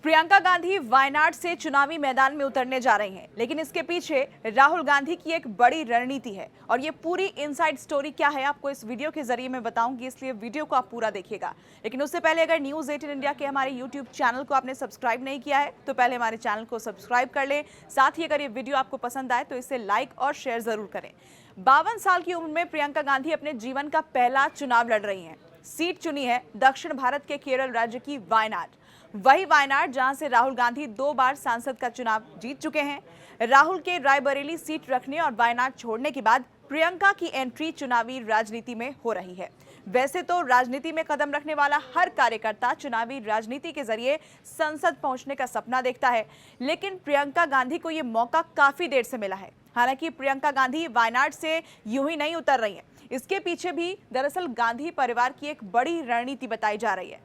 प्रियंका गांधी वायनाड से चुनावी मैदान में उतरने जा रही हैं, लेकिन इसके पीछे राहुल गांधी की एक बड़ी रणनीति है और ये पूरी इनसाइड स्टोरी क्या है आपको इस वीडियो के जरिए मैं बताऊंगी, इसलिए वीडियो को आप पूरा देखिएगा। लेकिन उससे पहले अगर न्यूज़ 18 इंडिया के हमारे यूट्यूब चैनल को आपने सब्सक्राइब नहीं किया है तो पहले हमारे चैनल को सब्सक्राइब कर लें। साथ ही अगर ये वीडियो आपको पसंद आए तो इसे लाइक और शेयर जरूर करें। 52 साल की उम्र में प्रियंका गांधी अपने जीवन का पहला चुनाव लड़ रही हैं। सीट चुनी है दक्षिण भारत के केरल राज्य की वायनाड, वही वायनाड जहां से राहुल गांधी 2 बार सांसद का चुनाव जीत चुके हैं। राहुल के रायबरेली सीट रखने और वायनाड छोड़ने के बाद प्रियंका की एंट्री चुनावी राजनीति में हो रही है। वैसे तो राजनीति में कदम रखने वाला हर कार्यकर्ता चुनावी राजनीति के जरिए संसद पहुंचने का सपना देखता है, लेकिन प्रियंका गांधी को ये मौका काफी देर से मिला है। हालांकि प्रियंका गांधी वायनाड से यूं ही नहीं उतर रही हैं, इसके पीछे भी दरअसल गांधी परिवार की एक बड़ी रणनीति बताई जा रही है।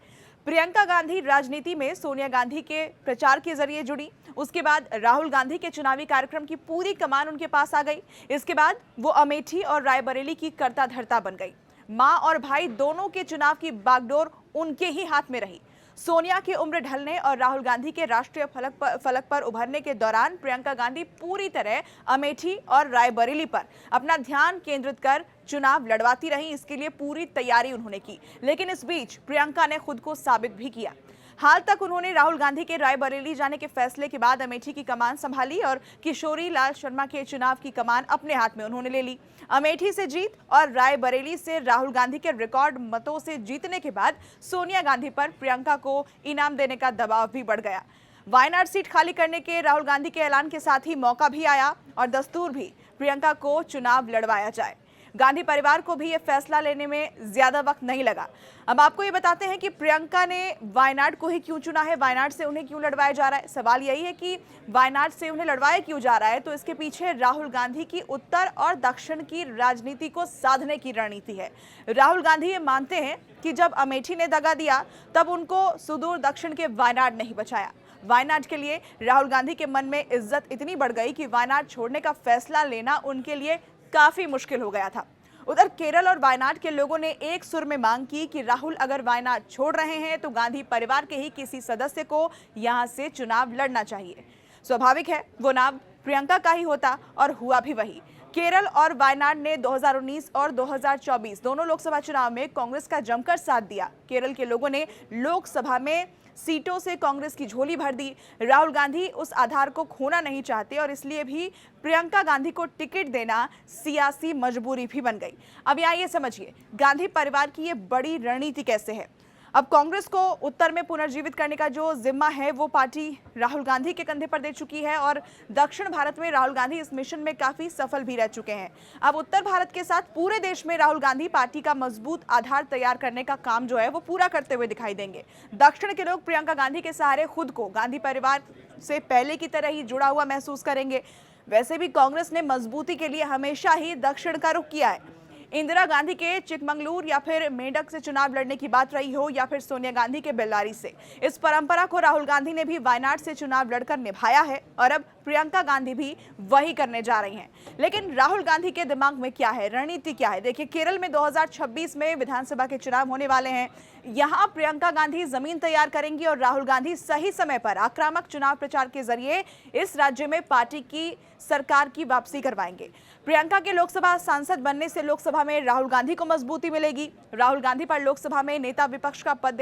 प्रियंका गांधी राजनीति में सोनिया गांधी के प्रचार के जरिए जुड़ी, उसके बाद राहुल गांधी के चुनावी कार्यक्रम की पूरी कमान उनके पास आ गई। इसके बाद वो अमेठी और रायबरेली की कर्ता धर्ता बन गई। मां और भाई दोनों के चुनाव की बागडोर उनके ही हाथ में रही। सोनिया की उम्र ढलने और राहुल गांधी के राष्ट्रीय फलक पर उभरने के दौरान प्रियंका गांधी पूरी तरह अमेठी और रायबरेली पर अपना ध्यान केंद्रित कर चुनाव लड़वाती रही। इसके लिए पूरी तैयारी उन्होंने की, लेकिन इस बीच प्रियंका ने खुद को साबित भी किया। हाल तक उन्होंने राहुल गांधी के रायबरेली जाने के फैसले के बाद अमेठी की कमान संभाली और किशोरी लाल शर्मा के चुनाव की कमान अपने हाथ में उन्होंने ले ली। अमेठी से जीत और रायबरेली से राहुल गांधी के रिकॉर्ड मतों से जीतने के बाद सोनिया गांधी पर प्रियंका को इनाम देने का दबाव भी बढ़ गया। वायनाड सीट खाली करने के राहुल गांधी के ऐलान के साथ ही मौका भी आया और दस्तूर भी प्रियंका को चुनाव लड़वाया जाए। गांधी परिवार को भी यह फैसला लेने में ज्यादा वक्त नहीं लगा। अब आपको ये बताते हैं कि प्रियंका ने वायनाड को ही क्यों चुना है, वायनाड से उन्हें क्यों लड़वाया जा रहा है। सवाल यही है कि वायनाड से उन्हें लड़वाया क्यों जा रहा है, तो इसके पीछे राहुल गांधी की उत्तर और दक्षिण की राजनीति को साधने की रणनीति है। राहुल गांधी ये मानते हैं कि जब अमेठी ने दगा दिया तब उनको सुदूर दक्षिण के वायनाड नहीं बचाया। वायनाड के लिए राहुल गांधी के मन में इज्जत इतनी बढ़ गई कि वायनाड छोड़ने का फैसला लेना उनके लिए काफी मुश्किल हो गया था। उधर केरल और वायनाड के लोगों ने एक सुर में मांग की कि राहुल अगर वायनाड छोड़ रहे हैं तो गांधी परिवार के ही किसी सदस्य को यहां से चुनाव लड़ना चाहिए। स्वाभाविक है वो नाम प्रियंका का ही होता और हुआ भी वही। केरल और वायनाड ने 2019 और 2024 दोनों लोकसभा चुनाव में कांग्रेस का जमकर साथ दिया। केरल के लोगों ने लोकसभा में सीटों से कांग्रेस की झोली भर दी। राहुल गांधी उस आधार को खोना नहीं चाहते और इसलिए भी प्रियंका गांधी को टिकट देना सियासी मजबूरी भी बन गई। अब यहाँ ये समझिए गांधी परिवार की ये बड़ी रणनीति कैसे है। अब कांग्रेस को उत्तर में पुनर्जीवित करने का जो जिम्मा है वो पार्टी राहुल गांधी के कंधे पर दे चुकी है और दक्षिण भारत में राहुल गांधी इस मिशन में काफी सफल भी रह चुके हैं। अब उत्तर भारत के साथ पूरे देश में राहुल गांधी पार्टी का मजबूत आधार तैयार करने का काम जो है वो पूरा करते हुए दिखाई देंगे। दक्षिण के लोग प्रियंका गांधी के सहारे खुद को गांधी परिवार से पहले की तरह ही जुड़ा हुआ महसूस करेंगे। वैसे भी कांग्रेस ने मजबूती के लिए हमेशा ही दक्षिण का रुख किया है। इंदिरा गांधी के चिकमंगलूर या फिर मेंढक से चुनाव लड़ने की बात रही हो या फिर सोनिया गांधी के बेल्लारी से, इस परंपरा को राहुल गांधी ने भी वायनाड से चुनाव लड़कर निभाया है और अब प्रियंका गांधी भी वही करने जा रही हैं। लेकिन राहुल गांधी के दिमाग में क्या है, रणनीति क्या है? देखिए, केरल में 2026 में विधानसभा के चुनाव होने वाले हैं। यहाँ प्रियंका गांधी जमीन तैयार करेंगी और राहुल गांधी सही समय पर आक्रामक चुनाव प्रचार के जरिए इस राज्य में पार्टी की सरकार की वापसी करवाएंगे। प्रियंका के लोकसभा सांसद बनने से लोकसभा में राहुल गांधी को मजबूती मिलेगी। राहुल गांधी पर लोकसभा में नेता विपक्ष का पद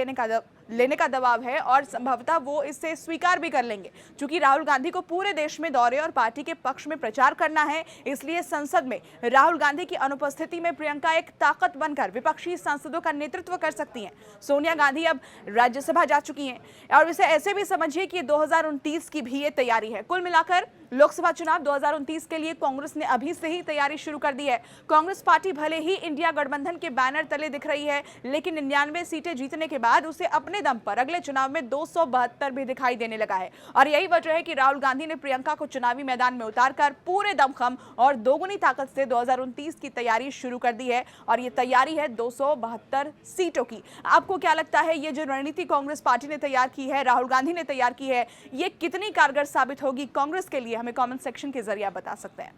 लेने का दबाव है और संभवतः वो इसे स्वीकार भी कर लेंगे। क्योंकि राहुल गांधी को पूरे देश में दौरे और पार्टी के पक्ष में प्रचार करना है, इसलिए संसद में राहुल गांधी की अनुपस्थिति में प्रियंका एक ताकत बनकर विपक्षी सांसदों का नेतृत्व कर सकती हैं। सोनिया गांधी अब राज्यसभा जा चुकी हैं और इसे ऐसे भी समझिए कि 2029 की भी ये तैयारी है। कुल मिलाकर लोकसभा चुनाव 2029 के लिए कांग्रेस ने अभी से ही तैयारी शुरू कर दी है। कांग्रेस पार्टी भले ही इंडिया गठबंधन के बैनर तले दिख रही है, लेकिन 99 सीटें जीतने के बाद उसे अपने दम पर अगले चुनाव में 272 भी दिखाई देने लगा है। और यही वजह है कि राहुल गांधी ने प्रियंका को चुनावी मैदान में उतारकर पूरे दमखम और दोगुनी ताकत से 2029 की तैयारी शुरू कर दी है और ये तैयारी है 272 सीटों की। आपको क्या लगता है, ये जो रणनीति कांग्रेस पार्टी ने तैयार की है, राहुल गांधी ने तैयार की है, ये कितनी कारगर साबित होगी कांग्रेस के लिए? हमें कमेंट सेक्शन के जरिए बता सकते हैं।